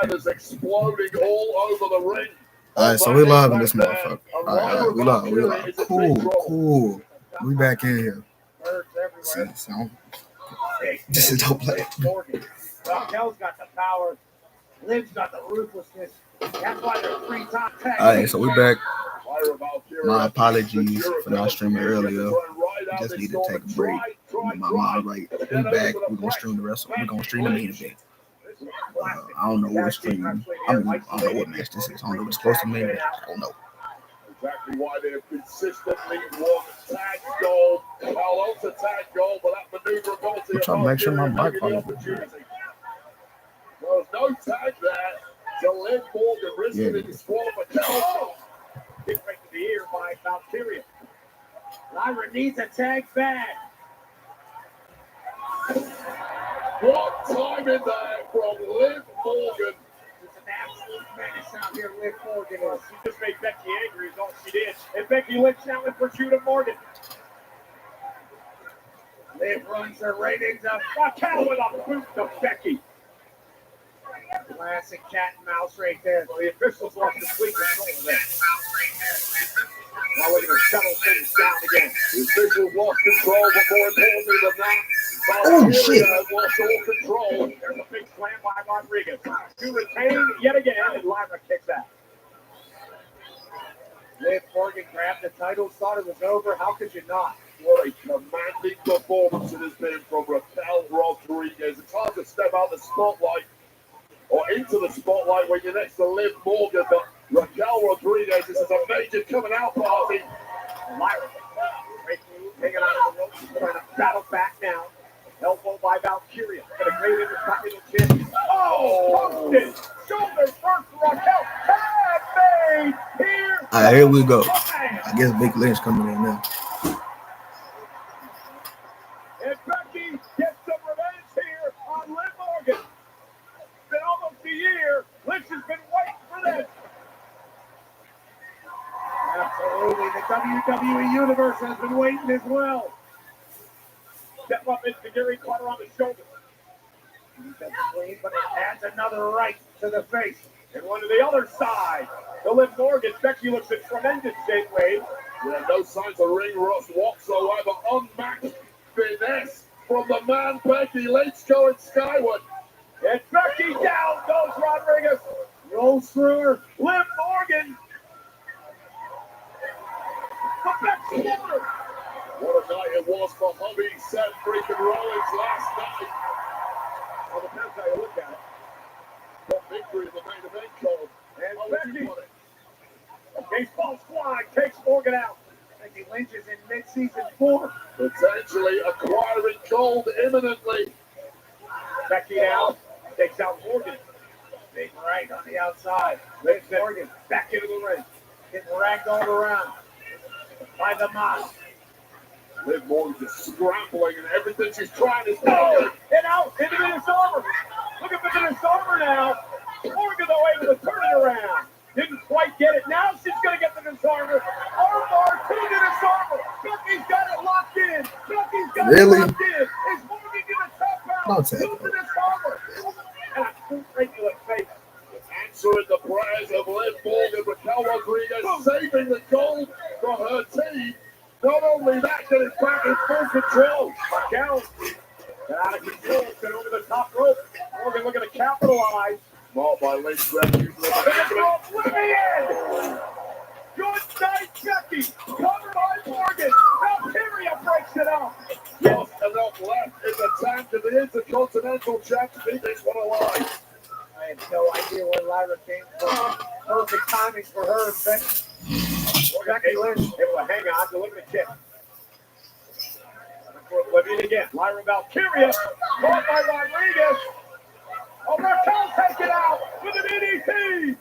Is exploding all over the ring. All right, so we live in this motherfucker. All right, we live. Cool. We back in here. This is dope play. Raquel's got the power. Liv's got the ruthlessness. That's why they're 3-time tag. All right, so we back. My apologies for not streaming earlier. Just need to take a break. My mind right. We back. We're gonna stream the rest. We're gonna stream the main event. I don't know what we're streaming. I don't know what match this is. I don't know if it's close to me. I don't know. Exactly why they have consistently won tag gold. Also tag gold, but that maneuverability. I'm trying to make sure my mic on. There's no tag there. So Liv Morgan risking the disqualification. Kick right to the ear by Valkyria. Lyra needs a tag bad. What time in there from Liv Morgan? It's an absolute menace out here, Liv Morgan is. She just made Becky angry, is all she did. And Becky Lynch now in pursuit of Morgan. Liv runs her right into Raquel with a boot to Becky. Classic cat and mouse right there. Well, the officials lost complete control of that. Now we're going to settle things down again. The officials lost control, but more importantly than that, oh shit! Lost all control. There's a big slam by Rodriguez. To retain yet again, and Lyra kicks out. Liv Morgan grabbed the title, thought it was over. How could you not? What a commanding performance it has been from Raquel Rodriguez. It's hard to step out the spotlight or into the spotlight when you're next to Liv Morgan, but Raquel Rodriguez, this is a major coming out party. Lyra hanging out of the ropes, trying to battle back now. Elbow by Valkyria. Got a great intercontinental chin. Oh, posted. Shoulder first, Raquel. Tag made here. All right, here we go. I guess Big Lynch coming in now. And Becky gets some revenge here on Liv Morgan. It's been almost a year. Lynch has been waiting for this. Absolutely. The WWE Universe has been waiting as well. Step up into Gary Clutter on the shoulder. That's clean, but it adds another right to the face. And one to the other side. The Liv Morgan. Becky looks in tremendous shape, Wade. Yeah, no signs of ring rust whatsoever. Unmatched finesse from the man Becky Lynch going skyward. And Becky down goes Rodriguez. Rolls through her. Liv Morgan. But Becky never. What a night it was for hubby Seth freaking Rollins last night. Well, depends how you look at it. What victory in the main event called. And Becky. Baseball's flying, takes Morgan out. Becky Lynch is in mid-season 4. Potentially acquiring gold imminently. Becky now takes out Morgan. Big right on the outside. Liv Morgan back into the ring. Getting ragdolled around by the mob. Liv Morgan just scrambling and everything she's trying is and out into the disarmer. Look at the disarmer now. Morgan away with a turnaround. Didn't quite get it. Now she's going to get the disarmer. Armbar to the disarmer. Becky's got it locked in. Becky's got it locked in. Is Morgan going to tap out? To the disarmer. And a true regular face. Answering the prayers of Liv Morgan, Raquel Rodriguez saving the gold for her team. Not only that, getting back in full control. Raquel got out of control, got over the top rope. Morgan looking to capitalize. Smart by Lynch. Let me in. Good night, Becky. Covered by Morgan. Valkyria breaks it up. Just enough left in the tank of the Intercontinental Champ to keep this one alive. I have no idea where Lyra came from. Perfect timing for her and Becky. Becky Lynch able to hang on, deliver the kick. Oblivion again. Lyra Valkyria. Caught by Rodriguez. Oh, Raquel takes it out with an DDT.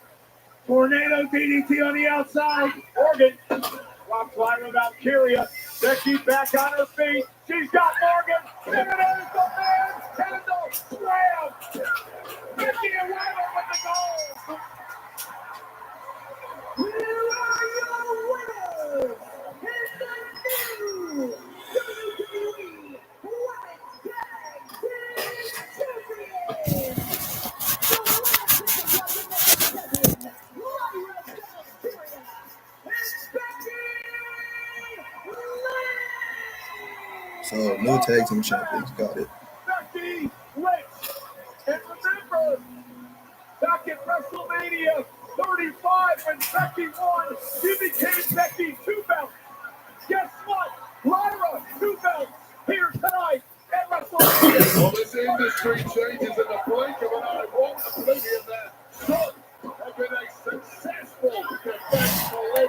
Tornado DDT on the outside. Morgan drops Lyra Valkyria. Becky back on her feet. She's got Morgan. And it is the man's candle slam. Becky and Lyra with the goal. Here are your winners. Here's the new WWE Women's Tag Team Champions. New tag team champions. Got it. Becky Lynch. And remember, back at WrestleMania 35 when Becky won, she became Becky 2 belts. Guess what? Lyra 2 belts here tonight at WrestleMania. Well, this industry changes in the blink of an eye. Won't oblivion that should have been a successful defense for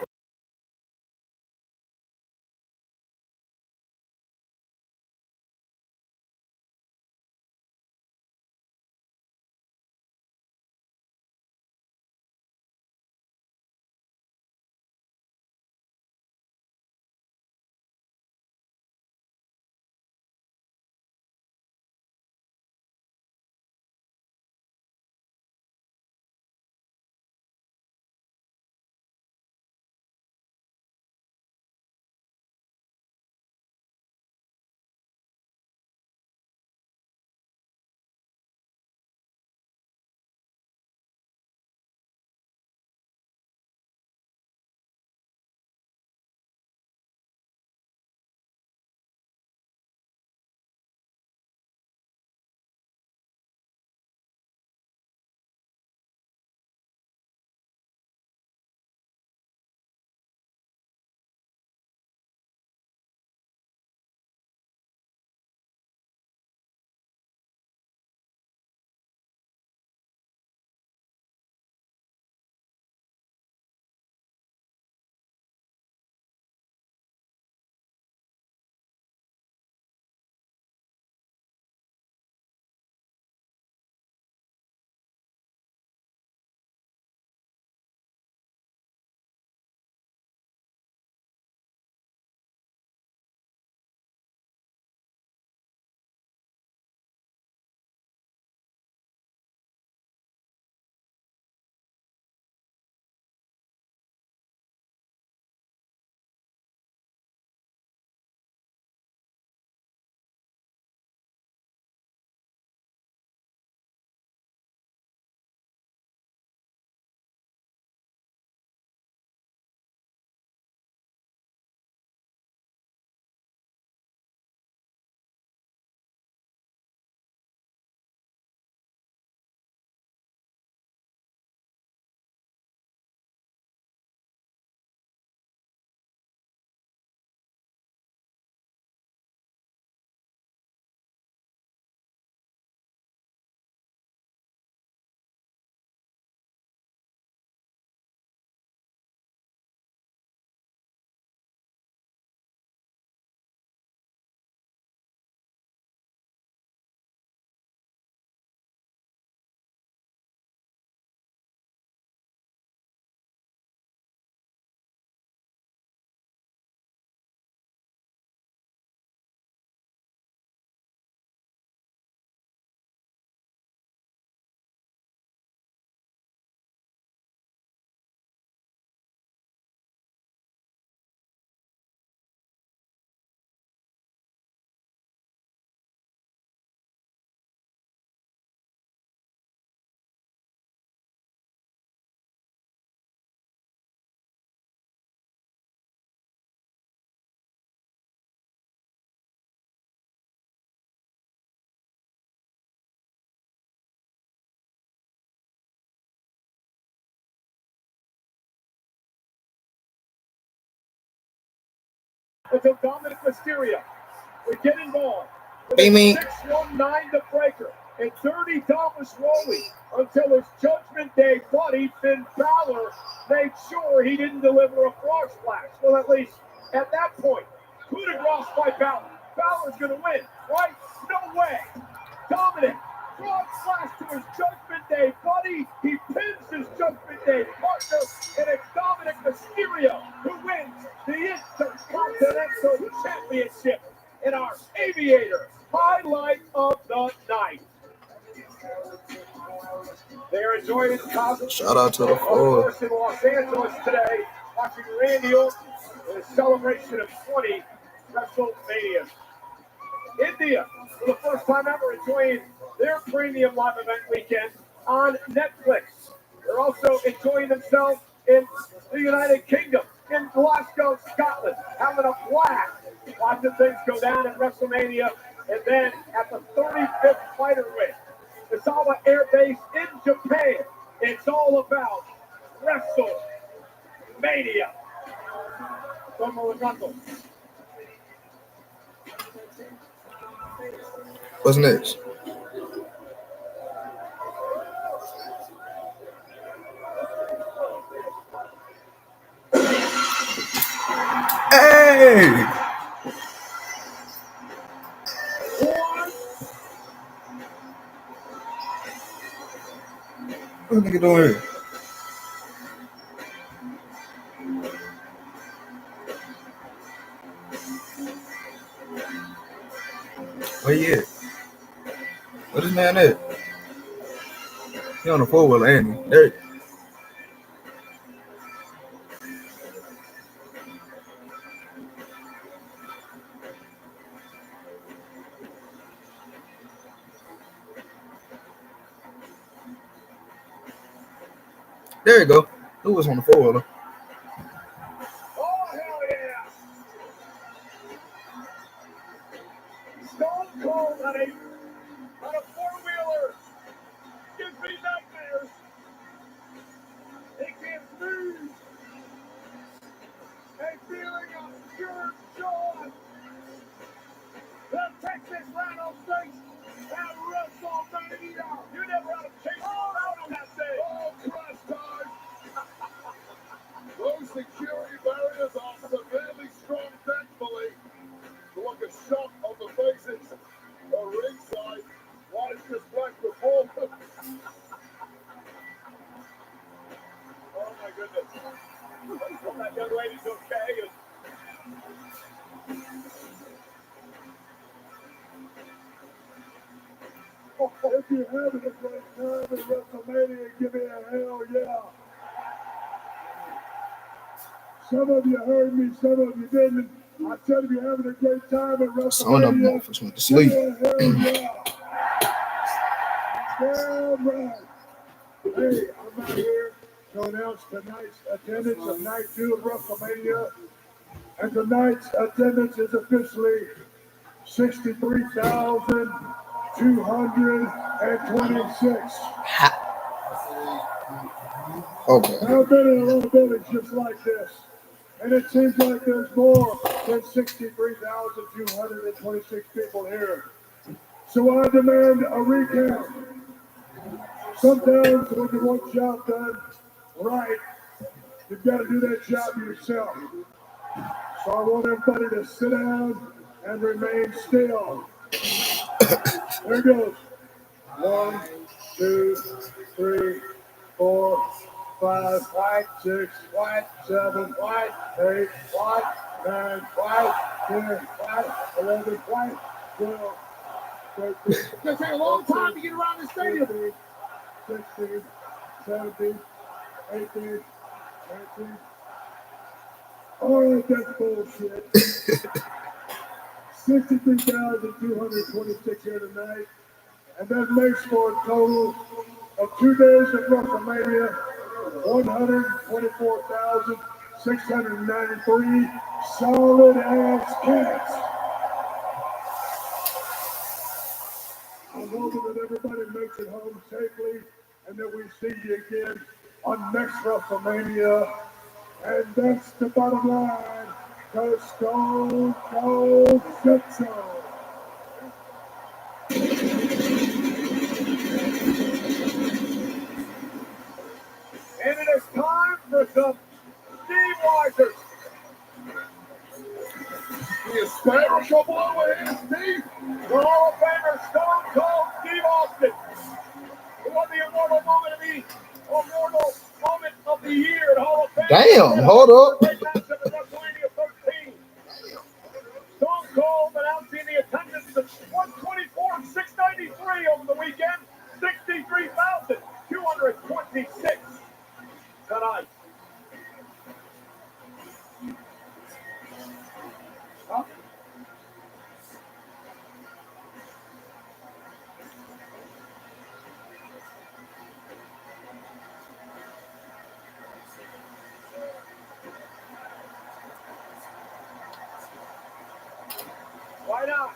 until Dominic Mysterio would get involved with Hey, a man. 619 to breaker and Dirty Thomas Rowley until his Judgment Day buddy Finn Balor made sure he didn't deliver a frog splash. Well, at least at that point, coup de grace by Balor. Balor's going to win, right? No way. Dominic, frog splash to his Judgment Day buddy. He pins his Judgment Day partner, and it's Dominic Mysterio who wins the Intercontinental Championship in our Aviator highlight of the night. They're enjoying his concert. Shout out to the Of floor. course, in Los Angeles today, watching Randy Orton in a celebration of 20 WrestleManias. India, for the first time ever, enjoying their premium live event weekend on Netflix. They're also enjoying themselves in the United Kingdom, in Glasgow, Scotland, having a blast watching things go down at WrestleMania, and then at the 35th fighter weight, it's all about Air Base in Japan. It's all about WrestleMania. What's next? Hey! What nigga doing here? Where you at? What this man at? He on the 4-wheeler, ain't he? There. There you go. Who was on the 4-wheeler? Oh, hell yeah! Stone Cold on a 4-wheeler gives me nightmares. He can't move. A feeling of pure joy. The Texas Rattlesnakes at WrestleMania. You never had a chase out on that day. Oh, crash time! Those security barriers are severely strong, thankfully. To look a shot of the faces on ringside. Live display performance. Oh my goodness. Let's hope that young lady's okay. If you're having a great time at WrestleMania, give me a hell yeah. Some of you heard me, some of you didn't. I said if you're having a great time at WrestleMania, Some of them motherfuckers went to sleep. give me a hell yeah. Damn right. Hey, I'm out here to announce tonight's attendance of night 2 of WrestleMania. And tonight's attendance is officially 63,226. Okay. I've been in a lot of buildings just like this, and it seems like there's more than 63,226 people here. So I demand a recount. Sometimes when you want job done right, you've got to do that job yourself. So I want everybody to sit down and remain still. There goes. 1, 2, 3, 4, 5, 6, 7, 8, 9, 10, 11, 12, 13. It's going to take a long time to get around the stadium. 16, 17, 18, 19. All right, that's bullshit. 63,226 here tonight. And that makes for a total of 2 days of WrestleMania, 124,693 solid ass cats. I'm hoping that everybody makes it home safely and that we see you again on next WrestleMania. And that's the bottom line, because Stone Cold said so. And it is time for some Steve Rogers. The hysterical blow in Steve. The Hall of Famer Stone Cold Steve Austin. Who won the immortal moment of the year at Hall of Fame. Damn, hold up. Great matchup at WrestleMania 13. Stone Cold announcing the attendance of 124,693 over the weekend. 63,226 tonight. Huh? Why not?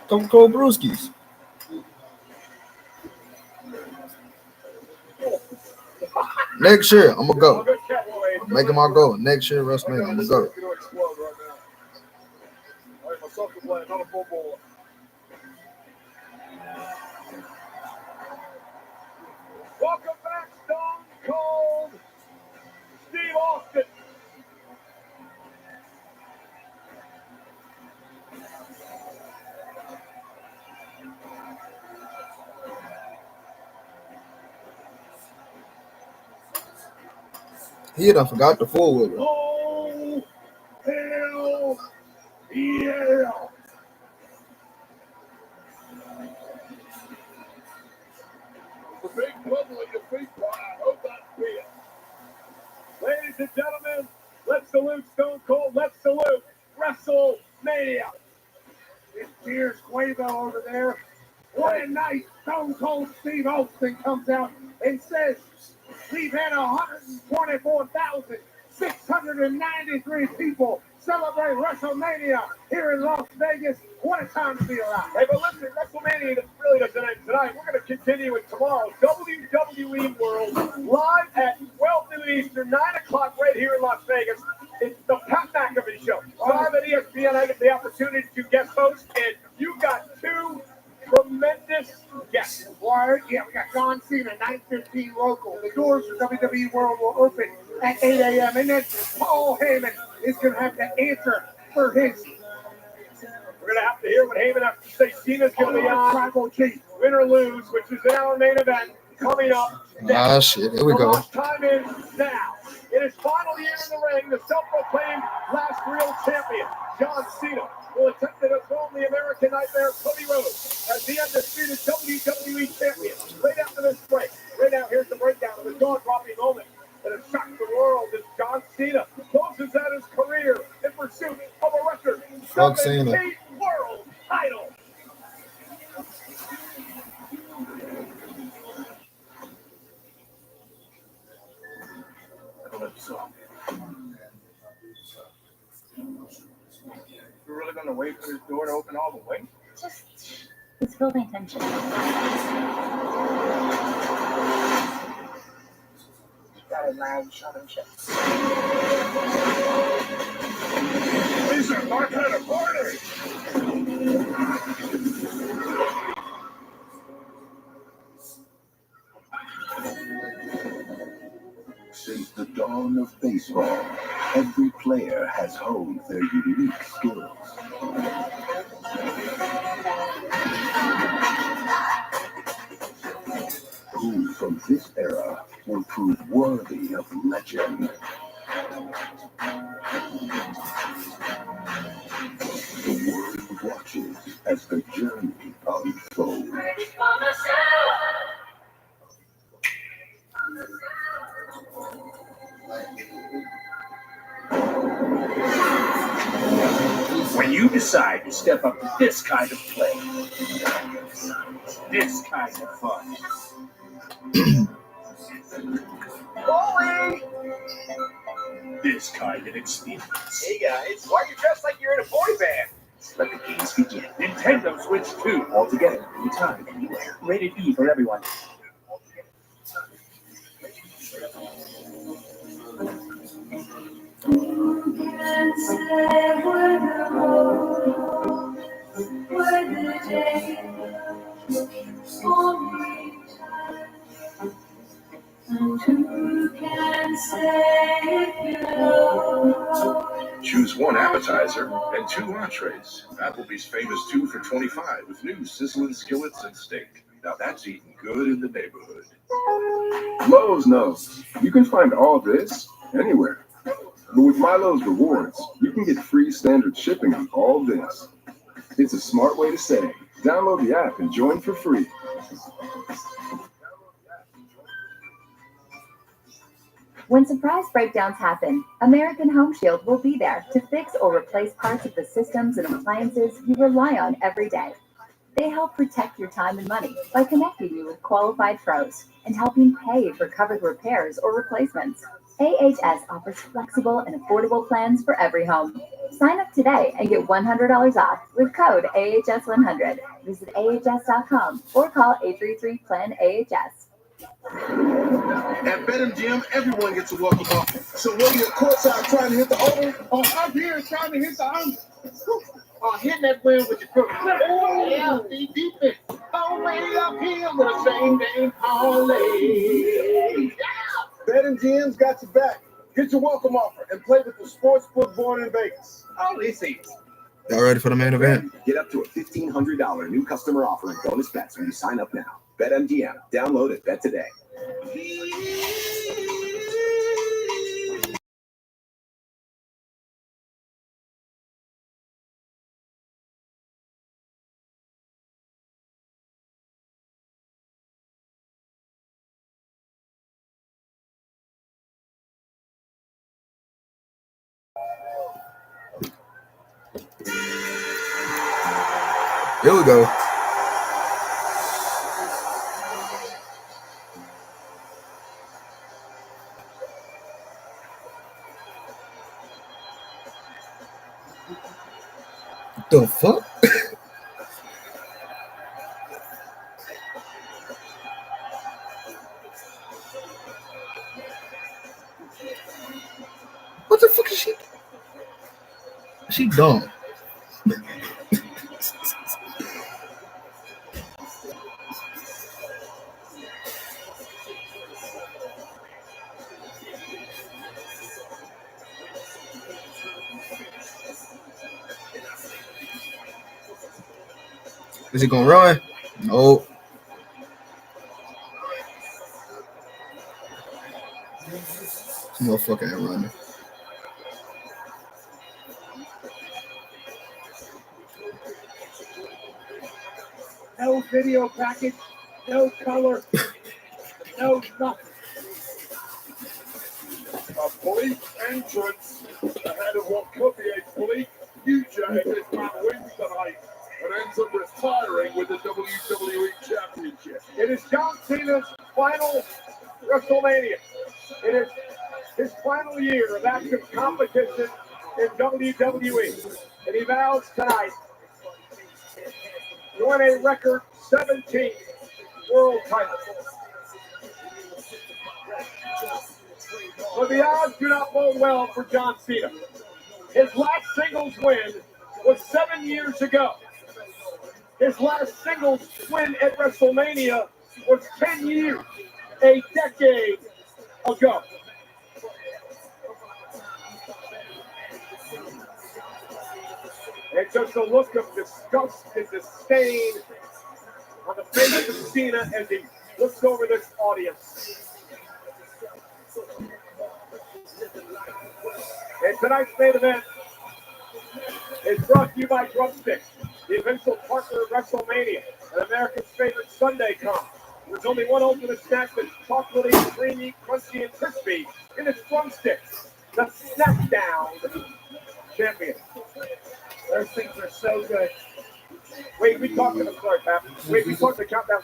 Come cold brewskis. Next year, I'm gonna go. I'm making my goal. Next year, WrestleMania, I'm gonna go. Welcome back, Stone Cold Steve Austin. He done forgot the full with her. Oh, hell yeah. The big bubbly, the big pie. I hope that's beer. Ladies and gentlemen, let's salute Stone Cold. Let's salute WrestleMania. It's Pierce Quavo over there. What a night. Stone Cold Steve Austin comes out and says, we've had 124,693 people celebrate WrestleMania here in Las Vegas. What a time to be alive. Hey, but listen, WrestleMania really doesn't end tonight. We're going to continue it tomorrow. WWE World live at 12 noon Eastern, 9 o'clock right here in Las Vegas. It's the Pat McAfee Show. Live at ESPN, I get the opportunity to guest host, and you got two tremendous guests. Word, yeah, we got John Cena, 9:15 local. The doors for WWE World will open at 8 a.m. And then Paul Heyman is going to have to answer for his. We're going to have to hear what Heyman has to say. Cena's going to be on Tribal Chief, win or lose, which is in our main event coming up. Ah, shit. Here we go. Time is now. In his final year in the ring, the self-proclaimed last real champion, John Cena, will attempt to dethrone the American Nightmare, Cody Rhodes, as the undisputed WWE champion. Right after this break. Right now, here's the breakdown of the jaw-dropping moment that has shocked the world as John Cena closes out his career in pursuit of a record. Fuck Cena. World title. We're really going to wait for this door to open all the way? Just, it's building tension. Got a loud showmanship. These are my kind of party. Since the dawn of baseball, every player has honed their unique skills. Who from this era will prove worthy of legend? The world watches as the journey unfolds. When you decide to step up to this kind of play, this kind of fun. Bowling! This kind of experience. Hey guys, why are you dressed like you're in a boy band? Let the games begin. Nintendo Switch 2, all together, anytime, anywhere. Rated E for everyone. Can't say where the road, where the day only time. And who can say if you know? Choose one appetizer and two entrees. Applebee's famous 2 for $25 with new sizzling skillets and steak. Now that's eating good in the neighborhood. Lowe's knows you can find all this anywhere. But with Milo's Rewards, you can get free standard shipping on all this. It's a smart way to save. Download the app and join for free. When surprise breakdowns happen, American Home Shield will be there to fix or replace parts of the systems and appliances you rely on every day. They help protect your time and money by connecting you with qualified pros and helping pay for covered repairs or replacements. AHS offers flexible and affordable plans for every home. Sign up today and get $100 off with code AHS100. Visit AHS.com or call 833-PLAN-AHS. At BetMGM, everyone gets a welcome offer. So whether you're courtside trying to hit the over, or up here trying to hit the under, or hitting that win with your crew. Oh, yeah, the defense. Oh, way up here with a same-game parlay. BetMGM's got your back. Get your welcome offer and play with the sportsbook born in Vegas. Oh, this is. Y'all ready for the main event? Get up to a $1,500 new customer offer and bonus bets when you sign up now. BetMGM. Download it. Bet today. Here we go. The fuck? What the fuck is she? She dumb. Is he gonna run? No. This motherfucker ain't running. No video package, no color, no nothing. A bleak entrance ahead of what could be a bleak future if this man wins tonight and ends up retiring with the WWE Championship. It is John Cena's final WrestleMania. It is his final year of active competition in WWE. And he vows tonight to win a record 17 world titles. But the odds do not bode well for John Cena. His last singles win was 7 years ago. His last singles win at WrestleMania was 10 years, a decade ago. And just a look of disgust and disdain on the face of Cena as he looks over this audience. And tonight's main event is brought to you by Drumstick, the official partner of WrestleMania, and America's favorite Sunday comp. There's only one ultimate snack that's chocolatey, creamy, crunchy, and crispy, and it's Drumstick, the Snackdown champion. Those things are so good. Wait, we talked to the sorry, Pat. Wait, we talked to Countdown.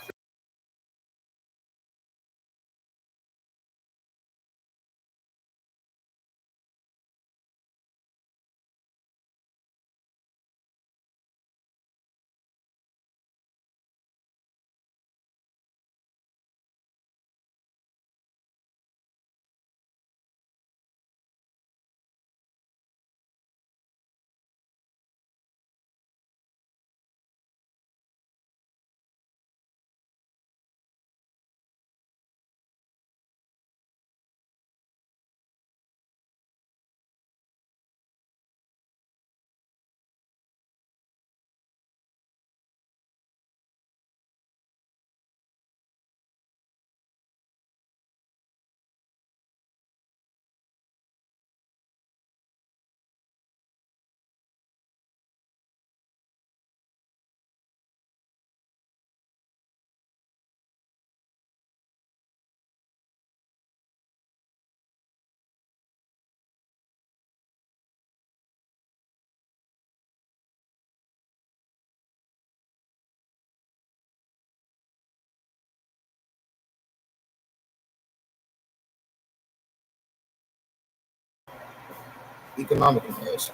economical match.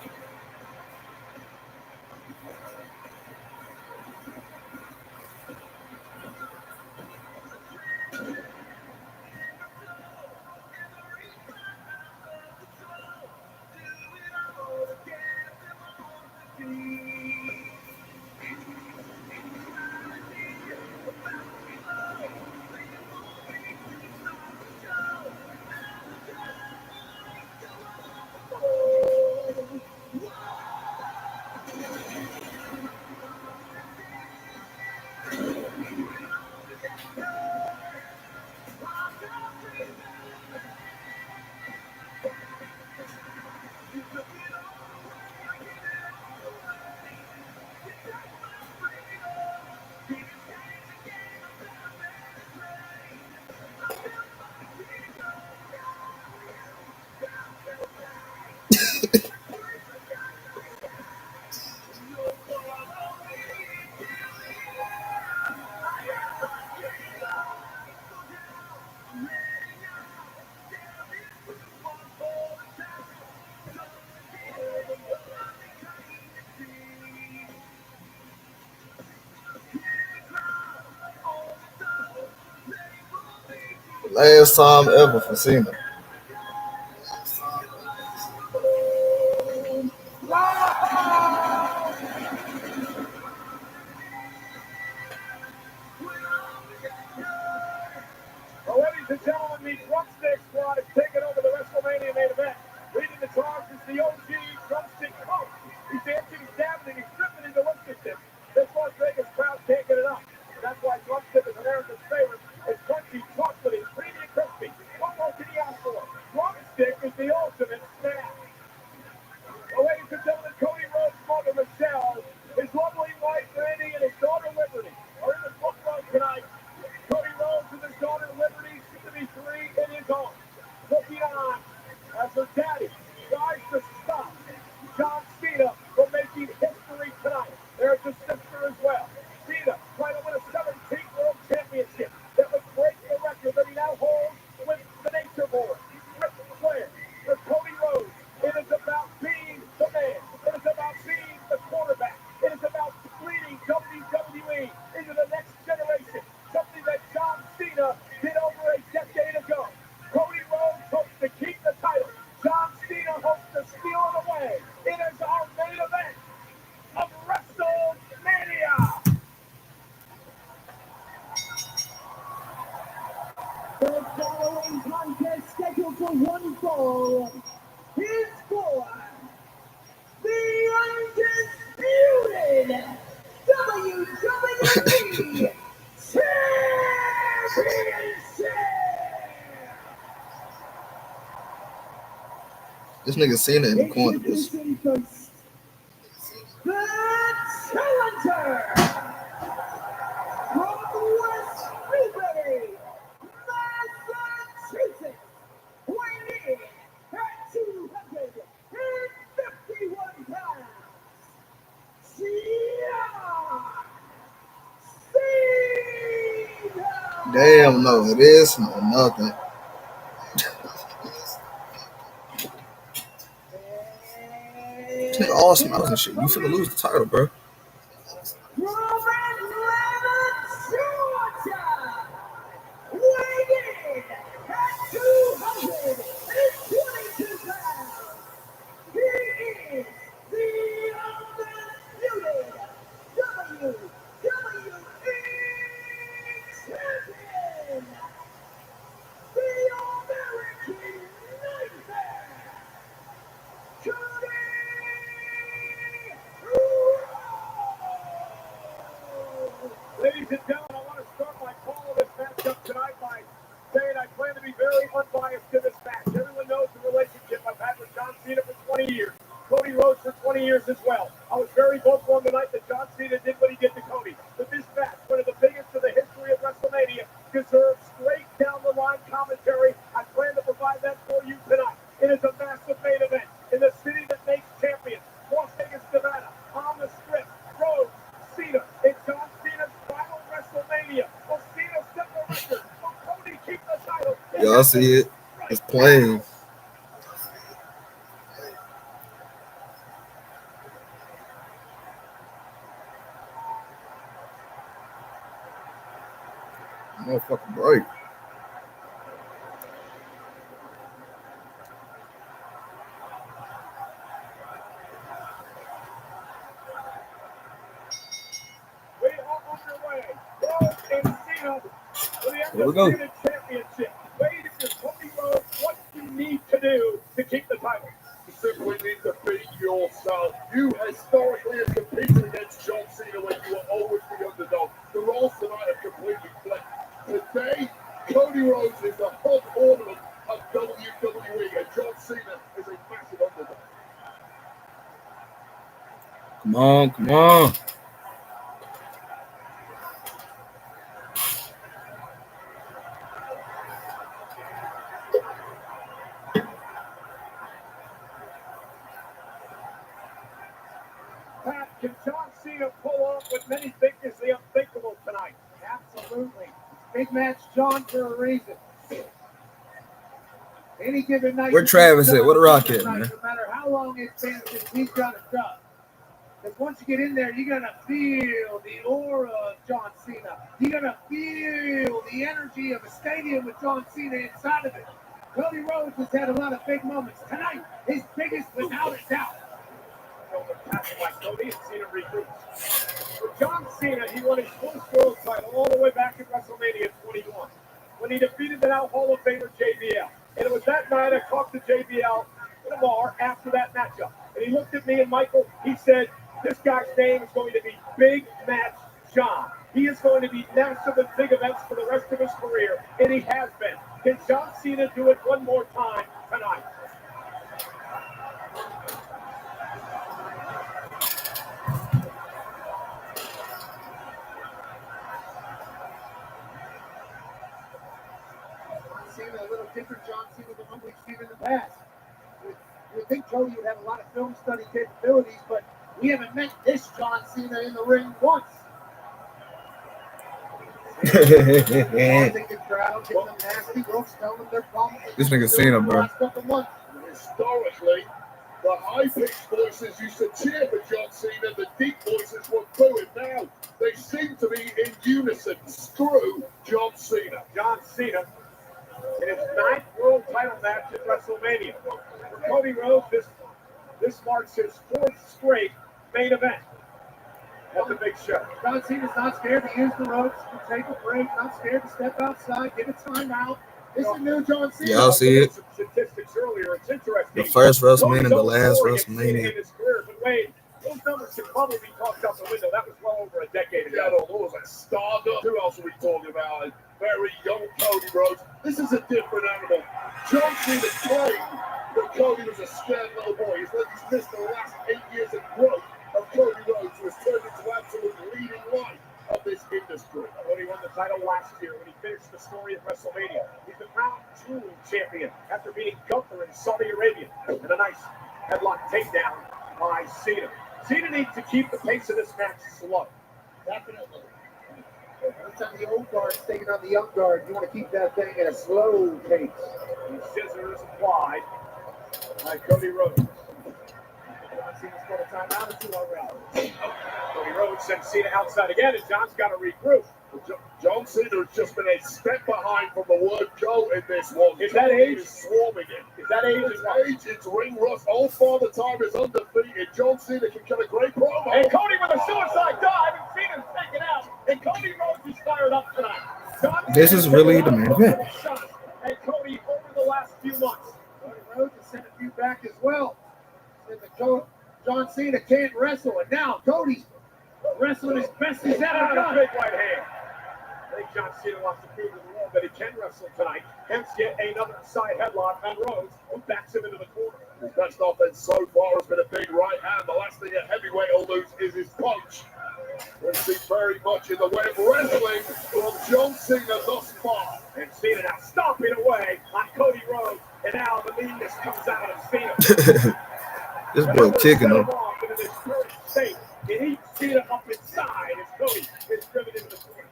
Last time ever for Cena. Well, ladies and gentlemen, the Drumstick Squad has taken over the WrestleMania main event. Leading the charge is the OG Drumstick Coach. He's dancing, he's dabbing, he's dripping into lipstick. This Las Vegas crowd can't get enough. That's why Drumstick is America's favorite. It's crunchy, chocolatey, creamy, and crispy. What more can you ask for? Drumstick is the ultimate snack. Well, ladies and gentlemen, Cody Rhodes' mother, Michelle, his lovely wife, Randy, and his daughter, Liberty, are in the front row tonight. Cody Rhodes and his daughter Liberty, soon to be 3 in his arms. Looking on as her daddy tries to stop John Cena from making history tonight. There's his sister as well. Cena trying to win a 17th World Championship that would break the record that he now holds with the Nature Boy. Ric Flair, for Cody Rhodes, it is about being the man. It is about being the quarterback. It is about leading WWE into the next generation. Something that John Cena did over a decade ago. Cody Rhodes hopes to keep the title. John Cena hopes to steal it away. It is our main event of WrestleMania. The following contest scheduled for one fall is for the undisputed WWE Championship. This nigga Cena in the corner. Introducing first, the challenger from West Newbury, Massachusetts, weighing in at 251 pounds, Cena. Damn, no, it is no nothing. This nigga all smiles and shit. You finna lose the title, bro. From Atlanta, Georgia, weighing in at 222 pounds, he is the undisputed WWE Champion, the American Nightmare, Cody Rhodes. Ladies and gentlemen, I want to start my call of this matchup tonight by saying I plan to be very unbiased to this match. Everyone knows the relationship I've had with John Cena for 20 years. Cody Rhodes for 20 years as well. I was very vocal on the night that John Cena did what he did to Cody. But this match, one of the biggest in the history of WrestleMania, deserves straight down the line commentary. I plan to provide that for you tonight. It is a massive main event in the city that makes champions, Las Vegas, Nevada, on the Strip. Rhodes, Cena, it's John Cena's final WrestleMania. Will Cena set the record? Will Cody keep the title? Y'all see it? It's plain. Motherfucking break. We are underway. Rhodes and Cena for the Here we go. Undisputed Championship. Wade, if you're Cody Rhodes, what do you need to do to keep the title? You simply need to beat yourself. You historically have competed against John Cena when you were always the underdog. The roles tonight have completely flipped. Today, Cody Rhodes is the hot ornament of WWE, and John Cena is a massive underdog. Come on, come on. Pat, can John Cena pull off what many think is the unthinkable tonight? Absolutely. Big match, John, for a reason. Any given night. Where Travis at? Where the Rock at, man? No matter how long it's been since he's done a job. Because once you get in there, you're going to feel the aura of John Cena. You're going to feel the energy of a stadium with John Cena inside of it. Cody Rhodes has had a lot of big moments. Tonight, his biggest without a doubt. Passed by Cody and Cena regroups. For John Cena, he won his first world title all the way back in WrestleMania 21 when he defeated the now Hall of Famer JBL. And it was that night I talked to JBL in a bar after that matchup. And he looked at me and Michael. He said, this guy's name is going to be Big Match John. He is going to be massive and big events for the rest of his career, and he has been. Can John Cena do it one more time tonight? Cena, a little different John Cena than what we've seen in the past. We think Cody would have a lot of film study capabilities, but we haven't met this John Cena in the ring once. This nigga Cena, bro. Historically, the high-pitched voices used to cheer for John Cena, the deep voices would boo him. Now, they seem to be in unison. Screw John Cena. John Cena in his 9th world title match at WrestleMania. For Cody Rhodes, this marks his 4th straight main event. That's a big show. John Cena's not scared to use the ropes, to take a break, not scared to step outside, get a timeout. This is new John Cena. Y'all see it? Statistics earlier. It's interesting. The first WrestleMania, the last WrestleMania. In his career, but Wade, those numbers should probably be tossed out the window. That was well over a decade ago. Yeah, no, what was that? Stardust? Who else are we talking about? Very young Cody Rhodes. This is a different animal. John Cena claimed that Cody was a scared little boy. He's missed the last 8 years of growth of Cody Rhodes, who has turned into absolute leading light of this industry. When he won the title last year, when he finished the story at WrestleMania, he's the crown jewel champion after beating Gunther in Saudi Arabia. And a nice headlock takedown by Cena. Cena needs to keep the pace of this match slow. Definitely. Every time the old guard's taking on the young guard, you want to keep that thing at a slow pace. And scissors applied by Cody Rhodes. Cena's got a timeout or two already. Cody Rhodes sends Cena outside again, and John's got to regroup. John Cena has just been a step behind from the word go in this one. Is that age? Swarming it. Is that age? It's age, it's ring rust. Old Father Time is undefeated. John Cena can cut a great promo. And Cody with a suicide dive, and Cena's taken out. And Cody Rhodes is fired up tonight. This is really the main event. And Cody over the last few months. Cody Rhodes has sent a few back as well. Said that John Cena can't wrestle, and now Cody's wrestling as best he's ever done. Big right hand. I think John Cena wants to prove to the world that he can wrestle tonight. Hence, get another side headlock on Rhodes, who backs him into the corner. His best offense so far has been a big right hand. The last thing a heavyweight will lose is his punch. We'll see very much in the way of wrestling from John Cena thus far. And Cena now stomping away on Cody Rhodes, and now the leanness comes out of Cena. This boy kicking him. In his current state, it eats Cena up inside as Cody is driven into the corner.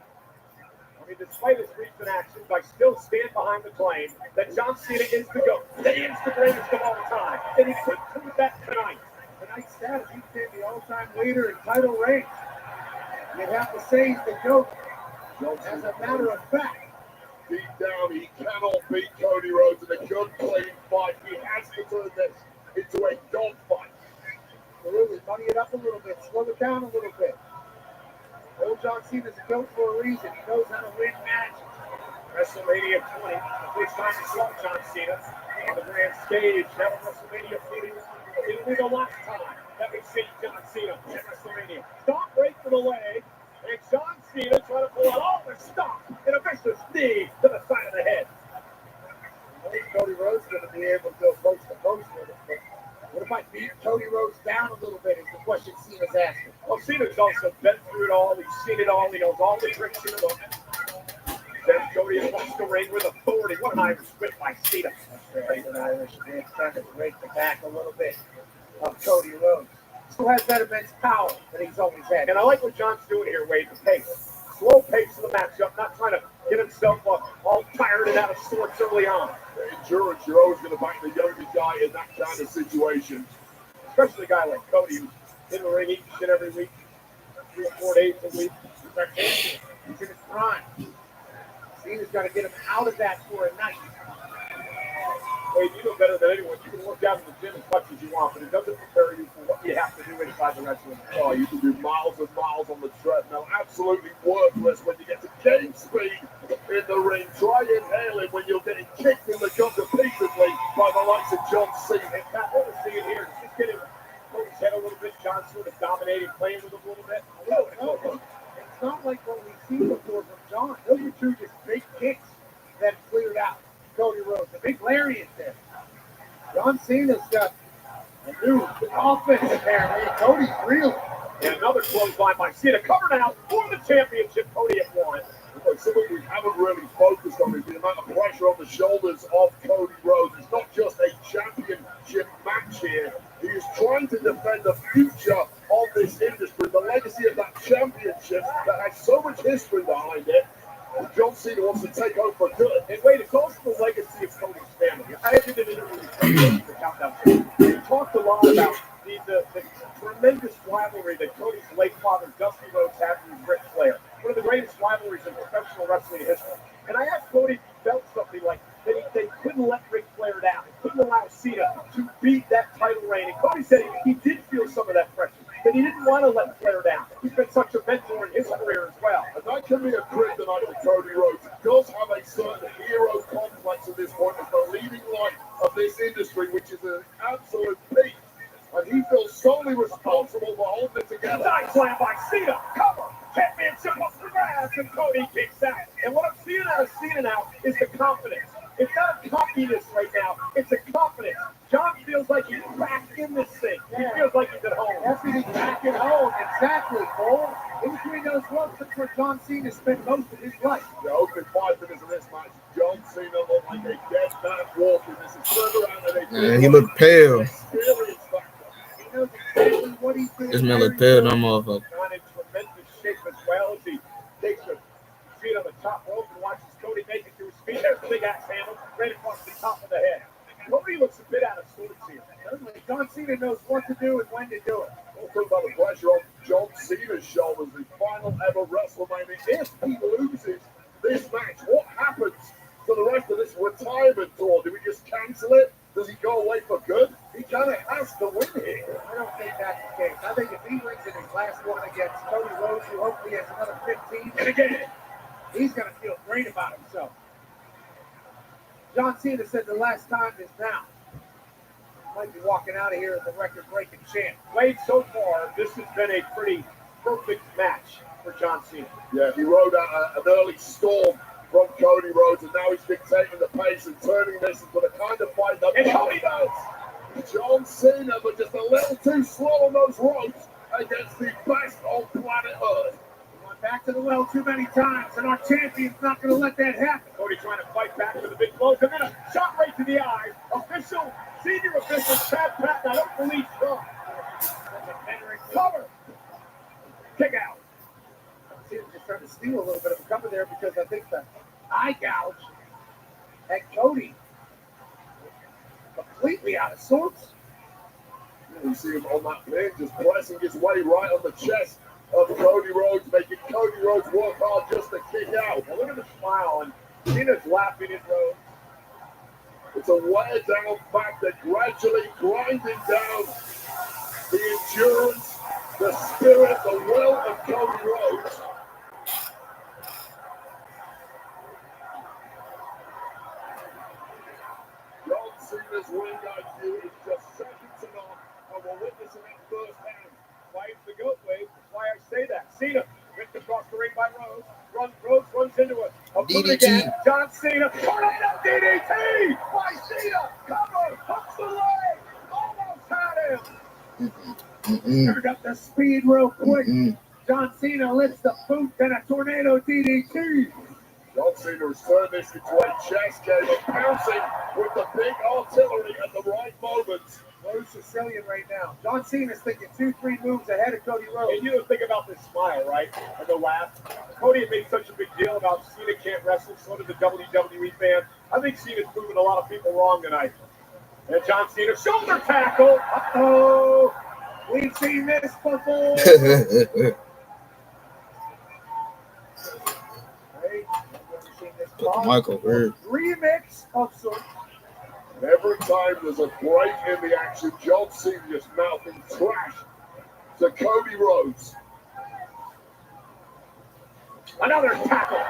I mean, despite his recent actions, I still stand behind the claim that John Cena is the GOAT. That he is the greatest of all time. And he could prove that tonight. Tonight's status, he's been the all-time leader in title reigns. You'd have to say he's the GOAT. As a matter of fact, deep down, he cannot beat Cody Rhodes in a good, clean fight. He has to turn this into a dogfight. Really money it up a little bit, slow it down a little bit. Old John Cena's a goat for a reason. He knows how to win matches. WrestleMania 20, the first time we saw John Cena on the grand stage. Now WrestleMania 41, it'll be the last time that we see John Cena at WrestleMania. Stop right for the leg, and John Cena trying to pull out all the stop and a vicious knee to the side of the head. I think Cody Rhodes is going to be able to go post to post with it, but what if I beat Cody Rhodes down a little bit is the question Cena's asking. Well, Cena's also been through it all. He's seen it all. He knows all the tricks in the book. Then Cody across the ring with authority. What an Irish whip by Cena. That's right, an Irish man trying to break the back a little bit of Cody Rhodes. Still has that immense power that he's always had. And I like what John's doing here, Wade, the pace. Slow pace of the matchup, not trying to get himself all tired and out of sorts early on. Endurance, you're always going to back the younger guy in that kind of situation. Especially a guy like Cody who's in the ring eating shit every week, 3 or 4 days a week. He's in his prime. Cena's got to get him out of that for a night. Wade, you know better than anyone. You can work out in the gym as much as you want, but it doesn't prepare you for what you have to do inside the wrestling. Oh, you can do miles and miles on the treadmill. Absolutely worthless when you get to game speed in the ring. Try inhaling when you're getting kicked in the gut repeatedly by the likes of John Cena. In fact, what we're seeing here is just getting Cody's head a little bit. John sort of dominating, playing with him a little bit. No. It's not like what we've seen before from John. Those are two just big kicks that cleared out Cody Rhodes. A big lariat there. John Cena's got a new offense apparently. Cody's real. And another clothesline by Cena. Covered out for the championship. Cody at 1. Something we haven't really focused on is the amount of pressure on the shoulders of Cody Rhodes. It's not just a championship match here. He is trying to defend the future of this industry, the legacy of that championship that has so much history behind it. John Cena wants to take over for good. And wait, it's also the legacy of Cody's family. I did an interview with the Countdown Show. He talked a lot about the tremendous rivalry that Cody's late father, Dusty Rhodes, had with Ric Flair. One of the greatest rivalries in professional wrestling history. And I asked Cody if he felt something like that they couldn't let Ric Flair down. They couldn't allow Cena to beat that title reign. And Cody said he did feel some of that pressure. But he didn't want to let Flair down. He's been such a mentor in his career as well. And that can be a kryptonite for Cody Rhodes. He does have a certain hero complex at this point as the leading light of this industry, which is an absolute peak. And he feels solely responsible for holding it together. Nice slam by Cena. Cover. Championship up for grabs, and Cody kicks out. And what I'm seeing out of Cena now is the confidence. It's not a cockiness right now. It's a confidence. John feels like he's back in this thing. He feels like he's at home. That's when he's back at home. Exactly, Cole. In between those ropes, that's where John Cena spent most of his life. The opening 5 minutes of this match, John Cena looked like a dead man walking. This is turned around and he looked pale. He knows exactly what he's doing. This man looked pale, no motherfucker. John in tremendous shape as well as he takes a feet on the top rope and watches Cody make it to his feet. There's the big axe handle right across the top of the head. Cody looks a bit out of sorts here. Certainly, John Cena knows what to do and when to do it. We'll talk about the pressure on John Cena's shoulders, the final ever WrestleMania. If he loses this match, what happens to the rest of this retirement tour? Do we just cancel it? Does he go away for good? He kind of has to win here. I don't think that's the case. I think if he wins in his last one against Cody Rhodes, who hopefully has another 15, and again, he's going to feel great about himself. John Cena said the last time is now. Might be walking out of here as a record-breaking champ. Wade, so far, this has been a pretty perfect match for John Cena. Yeah, he rode out an early storm from Cody Rhodes, and now he's dictating the pace and turning this into the kind of fight that Cody does. John Cena, but just a little too slow on those ropes against the best on planet Earth. He went back to the well too many times, and our champion's not going to let that happen. Cody trying to fight back with a big blow, and then a shot right to the eye. Senior official Chad Patton, I don't believe so. Cover. Kick out. Cena's just trying to steal a little bit of a cover there because I think the eye gouge had Cody completely out of sorts. You see him on that pin, just pressing his way right on the chest of Cody Rhodes, making Cody Rhodes work hard just to kick It's a wear down factor, gradually grinding down the endurance, the spirit, the will of Cody Rhodes. John Cena's ring IQ is just second to none, and we're witnessing it firsthand. Why it's the goat wave? That's why I say that. Cena ripped across the ring by Rhodes. Rhodes runs into a boot DDT. again. John Cena, tornado DDT by Cena. Cover, hooks the leg, almost had him. Turned up the speed real quick. John Cena lifts the boot and a tornado DDT. John Cena has turned this into a chess game of pouncing with the big artillery at the right moments. Rhodes Sicilian right now. John Cena's thinking 2-3 moves ahead of Cody Rhodes. And you don't think about this smile, right? And the laugh. Cody had made such a big deal about Cena can't wrestle, so did the WWE fans. I think Cena's proving a lot of people wrong tonight. And John Cena, shoulder tackle. Uh-oh. We've seen this before. Michael Bird. Remix of some. Every time there's a break in the action, John Cena just mouthing trash to Cody Rhodes. Another tackle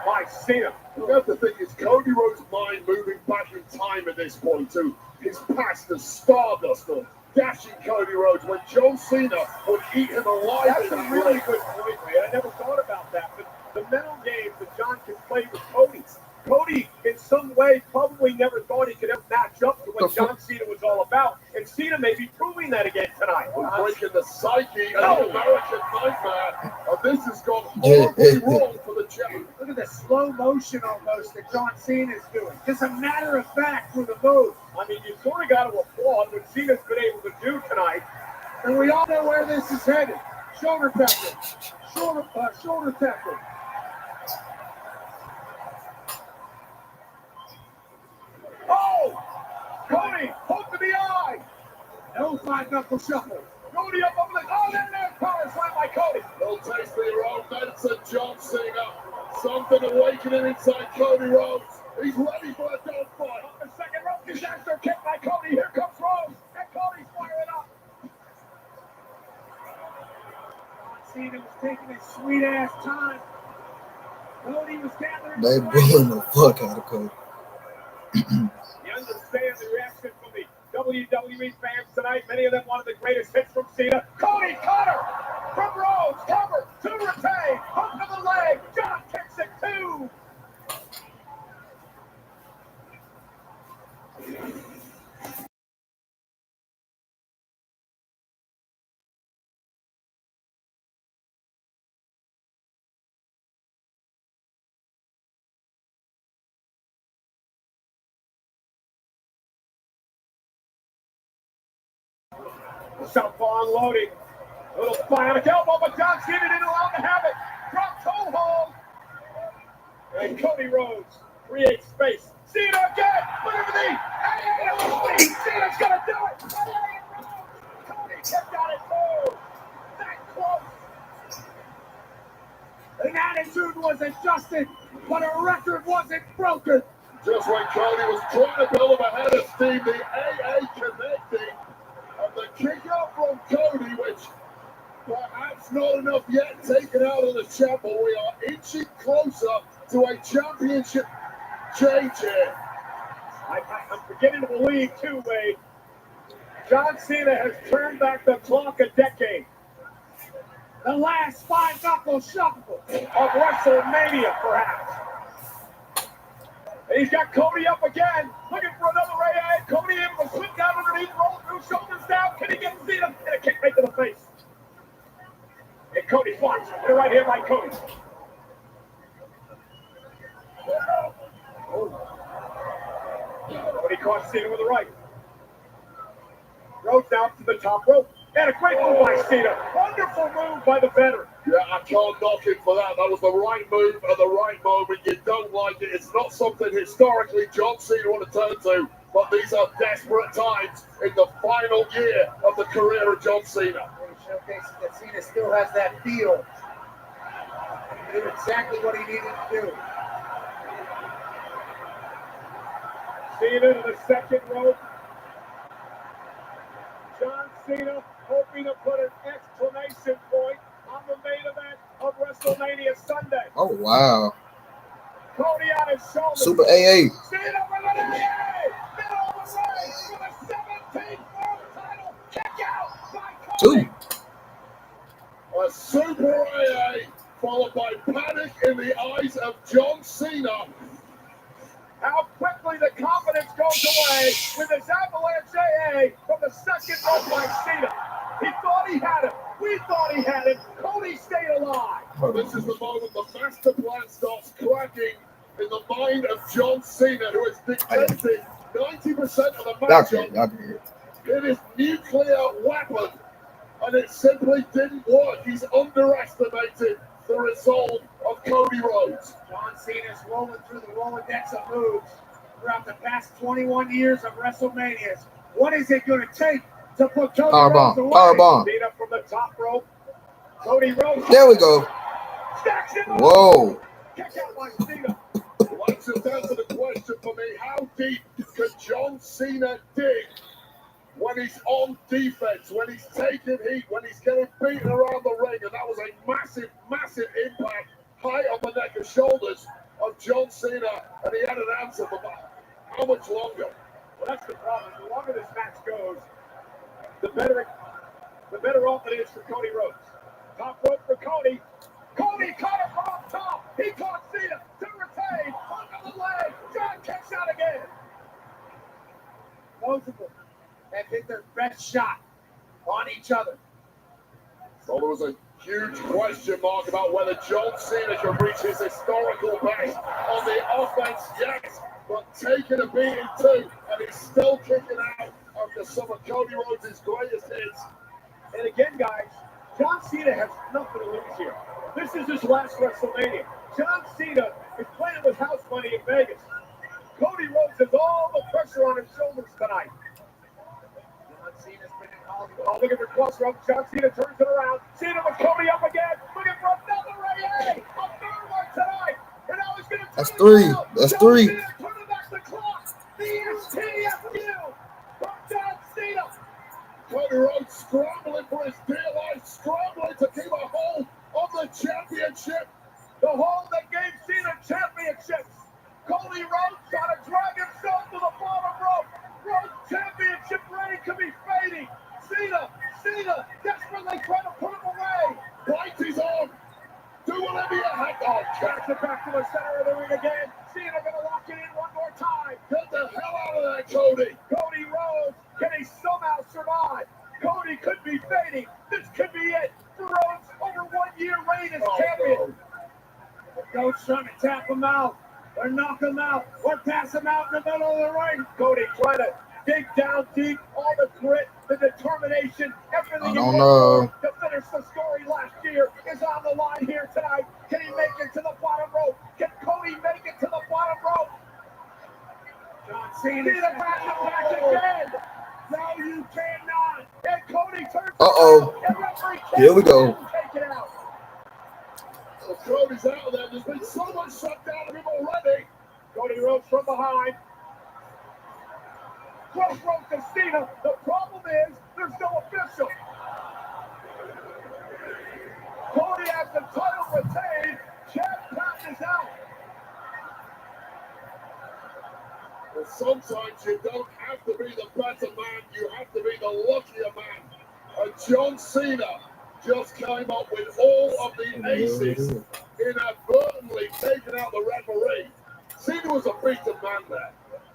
by Cena. You have to think, it's Cody Rhodes' mind moving back in time at this point to his past as Stardust or dashing Cody Rhodes when John Cena would eat him alive. That's a really good point, man. I never thought about that. But the mental game that John can play with Cody. Cody, in some way, probably never thought he could ever match up to what John Cena was all about. And Cena may be proving that again tonight. We're breaking the psyche of the American nightmare. And this has gone horribly wrong for the champ. Look at the slow motion almost that John Cena is doing. Just a matter of fact for the move. I mean, you sort of got to applaud what Cena's been able to do tonight. And we all know where this is headed. Shoulder tackle. Shoulder tackle. Oh! Cody, hook to the eye! No five-knuckle shuffle. Cody up over the... Oh, there, power slam by Cody. No taste of your own medicine, John Cena. Something awakening inside Cody Rhodes. He's ready for a dogfight. On the second rope, disaster kick by Cody. Here comes Rhodes. And Cody's firing up. John Cena was taking his sweet-ass time. Cody was gathering... They bullying the fuck out of Cody. You understand the reaction from the WWE fans tonight. Many of them wanted the greatest hits from Cena. Cody Cutter from Rhodes. Cover to retain. Hook to the leg. John kicks it too. Southpaw unloading. A little bionic elbow, but John Cena didn't allow him to have it. Drop toe hold. And Cody Rhodes creates space. Cena again. Look at the knee. Cena's going to do it. Cody kept on it too. That close. An attitude was adjusted, but a record wasn't broken. Just when Cody was trying to build him ahead of steam, the AA connecting. And the kick out from Cody, which perhaps not enough yet taken out of the champ, but we are inching closer to a championship change here. I'm beginning to believe, too, Wade. John Cena has turned back the clock a decade. The last five-knuckle shuffle of WrestleMania, perhaps. And he's got Cody up again, looking for another AA. Cody able to slip down underneath, roll through, shoulders down. Can he get Cena? And a kick right to the face. And Cody blocks. And right here by Cody. Cody caught Cena with the right. Rhodes down to the top rope. And a great move by Cena. Wonderful move by the veteran. Yeah, I can't knock him for that. That was the right move at the right moment. You don't like it. It's not something historically John Cena want to turn to, but these are desperate times in the final year of the career of John Cena. It showcases that Cena still has that feel. He did exactly what he needed to do. Cena to the second rope. John Cena hoping to put an exclamation point on the main event of WrestleMania Sunday. Oh, wow. Cody on his shoulders. Super AA. Cena with an AA. Middle of the ring for the 17th world title. Kick out by Cody. 2. A Super AA followed by panic in the eyes of John Cena. How quickly the confidence goes away with his avalanche AA from the second rope by Cena. He thought he had him. We thought he had him. Cody stayed alive. This is the moment the master plan starts cracking in the mind of John Cena, who is dictating 90% of the matchup. It is nuclear weapon, and it simply didn't work. He's underestimated the resolve of Cody Rhodes. John Cena's rolling through the Rolodex of moves throughout the past 21 years of WrestleManias. What is it going to take to put Cody Rhodes away? Powerbomb. Cena from the top rope. Cody Rhodes. There we go. Stacks him up. Whoa. Kick out by Cena. Let's just answer the question for me. How deep can John Cena dig when he's on defense, when he's taking heat, when he's getting beaten around the ring? And that was a massive, massive impact high on the neck and shoulders of John Cena. And he had an answer for that. How much longer? Well, that's the problem. The longer this match goes, the better off it is for Cody Rhodes. Top rope for Cody. Cody caught him from up top. He caught Cena to retain. Under the leg. John kicks out again. Both of them have hit their best shot on each other. Well, there was a huge question mark about whether John Cena can reach his historical best on the offense, yes, but taking a beating too, and he's still kicking out after some of Cody Rhodes' greatest hits. And again, guys, John Cena has nothing to lose here. This is his last WrestleMania. John Cena is playing with house money in Vegas. Cody Rhodes has all the pressure on his shoulders tonight. John Cena's been in Hollywood. Looking for cross rope. John Cena turns it around. Cena with Cody up again. Looking for another AA. A third one tonight. And now he's going to That's 3. That's 3. Cena turning back the clock. The STFU from John Cena. Cody Rhodes scrambling for his dear life, scrambling to keep a hold of the championship. The hold that gave Cena championships. Cody Rhodes trying to drag himself to the bottom rope. Rhodes championship reign could be fading. Cena desperately trying to put him away. Bites his arm. Do whatever you have to. Catch it back to the center of the ring again. Cena gonna lock it in one more time. Get the hell out of there, Cody. Cody Rhodes, can he somehow survive? Cody could be fading. This could be it for Rhodes' over 1 year reign as champion. Coach trying to tap him out. Or knock him out. Or pass him out in the middle of the ring. Cody trying to dig down deep. All the grit, the determination, everything to finish the story last year is on the line here tonight. Can he make it to the bottom rope? Can Cody make it to the bottom rope? John Cena back again. No, you cannot. And Cody turns. Here we go. Take it out. Well, Cody's out of there. There's been so much shut down of him already. Cody Rhodes from behind. Cross rope to Cena. The problem is there's no official. Cody has the title retained. Champ passes out. Well, sometimes you don't have to be the better man. You have to be the luckier man. And John Cena just came up with all of the aces, inadvertently taking out the referee. Cena was a beaten man there.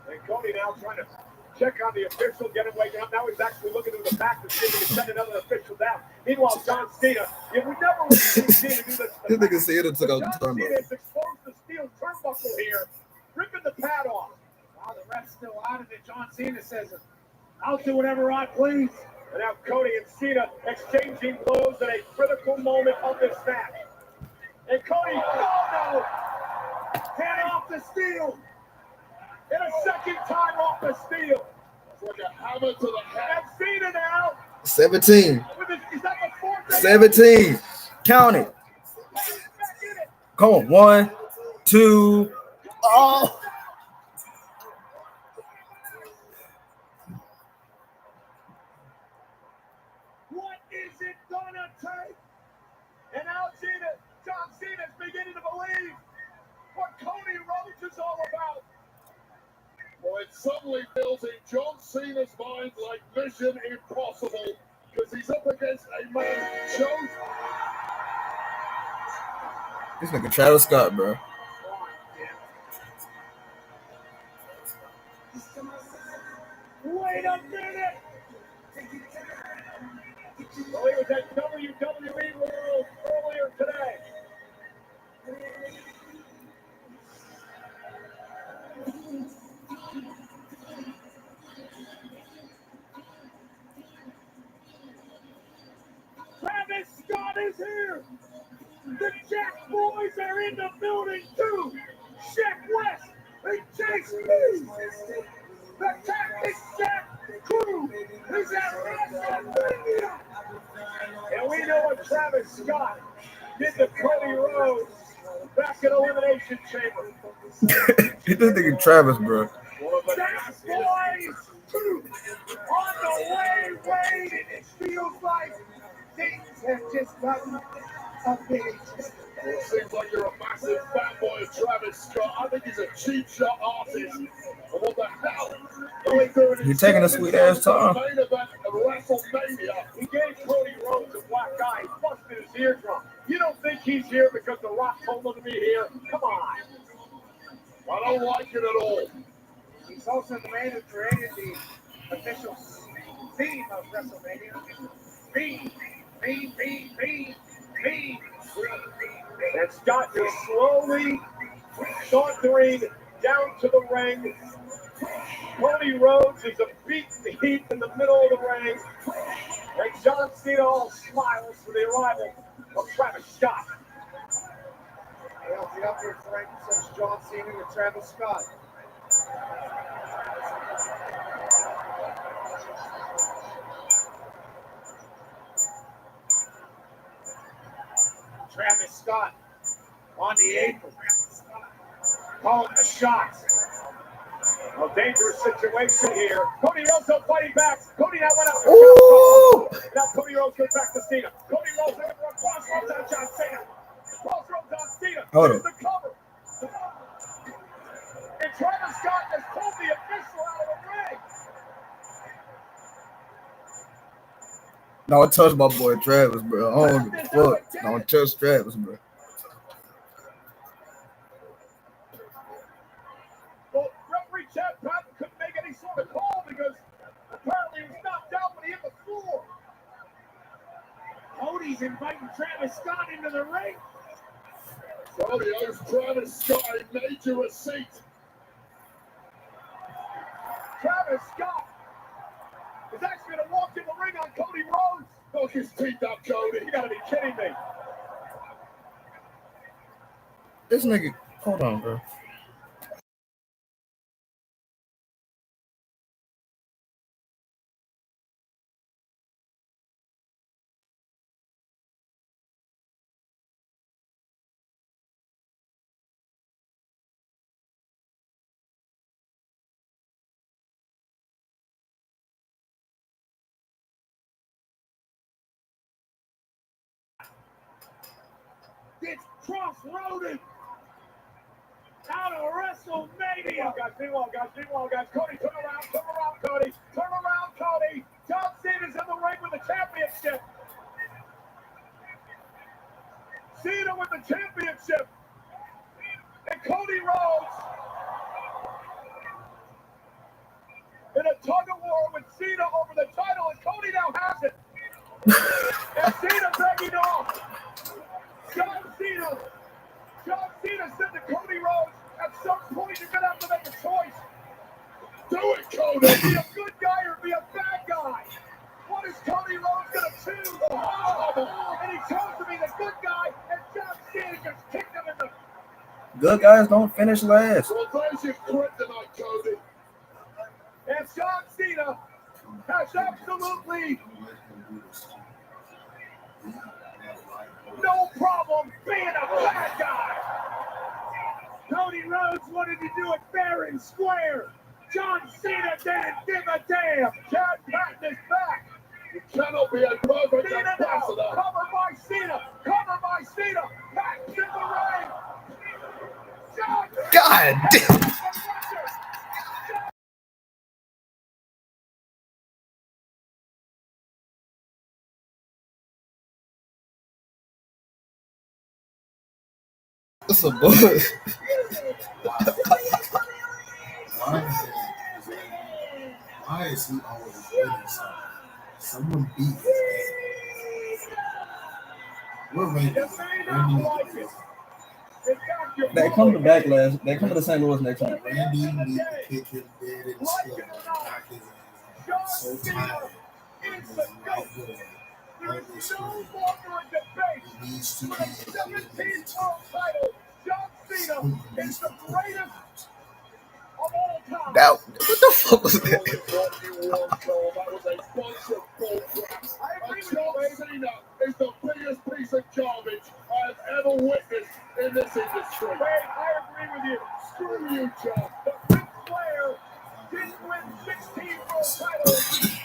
And Cody now trying to check on the official, get him way down. Now he's actually looking to the back to see if he can send another official down. Meanwhile, John Cena, if we never would see Cena do this. This nigga Cena took out the John turnbuckle. Cena has exposed the steel turnbuckle here, ripping the pad off. Wow, the ref's still out of it. John Cena says, I'll do whatever I please. And now Cody and Cena exchanging blows at a critical moment of this match. And Cody, no! Hand off the steel. And a second time off the steel. It's like a hammer to the head. And Cena now. 17. Is that the fourth? 17. Count it. Come on. 1, 2. Oh. it suddenly feels in John Cena's mind like mission impossible because he's up against a man, Joe. This nigga Travis Scott, bro. Wait a minute! Well, he was at WWE World earlier today. Travis Scott is here! The Jack boys are in the building too! Shaq West and Chase Lee! The Cactus Jack crew is at WrestleMania! And we know what Travis Scott did to Cody Rhodes back in Elimination Chamber. This nigga Travis, bro. Jack boys on the way, Wade, and it feels like things have just gotten a bit. Well, it seems like you're a massive fanboy of Travis Scott. I think he's a cheap shot artist. And what the hell are we doing? You're taking a sweet ass time. Main event of WrestleMania. He gave Cody Rhodes a black eye. He busted his eardrum. You don't think he's here because The Rock told him to be here? Come on. I don't like it at all. He's also the man who created the official theme of WrestleMania. Me. And Scott is slowly sauntering down to the ring. Cody Rhodes is a beat heap in the middle of the ring. And John Cena all smiles for the arrival of Travis Scott. Well, the upward Frank says John Cena to Travis Scott. Travis Scott on the apron, calling the shots. A dangerous situation here. Cody Rhodes up fighting back. Cody now went out. Ooh! Now Cody Rhodes goes back to Cena. Cody Rhodes looking for a crossroads on John Cena. Crossroads on Cena. Hold Here's on. the cover. And Travis Scott has pulled the official out of the ring. Don't touch my boy Travis, bro. I don't give a fuck. Don't touch Travis, bro. Well, referee Chad Patton couldn't make any sort of call because apparently he was knocked out when he hit the floor. Cody's inviting Travis Scott into the ring. Cody owes Travis Scott a major receipt. Travis Scott is actually going to walk in the ring on Cody Rhodes. Knock his teeth out, Cody. You got to be kidding me. This nigga, hold on, bro. It's cross-roaded out of WrestleMania. Meanwhile, guys. Cody, turn around, Cody. Turn around, Cody. John Cena's in the ring with the championship. Cena with the championship. And Cody Rhodes in a tug-of-war with Cena over the title, and Cody now has it. And Cena begging off. John Cena said to Cody Rhodes, at some point you're going to have to make a choice. Do it, Cody. Be a good guy or be a bad guy. What is Cody Rhodes going to choose? Oh, and he chose to be the good guy, and John Cena just kicked him in the... Good guys don't finish last. Well, there's your kryptonite, Cody. And John Cena has absolutely no problem being a bad guy. Cody Rhodes wanted to do it fair and square. John Cena didn't give a damn. Chad Patton is back. You cannot be a perfect Cena now, ambassador. covered by Cena. Patton's in the ring. John Cena God damn. That's a boy. Why is he always winning something? Someone beat his ass. We're Randy. They come to backlash. They come to St. Louis next week. Randy need to kick him dead in the skull and knock his ass out. I'm so tired. He's right there. On the screen. He needs to be eliminated. He needs to put him out. That, what the fuck was that? Is the biggest piece of garbage I've ever witnessed in this industry. Hey, I agree with you. Screw you, John. The big player didn't win 16 world titles.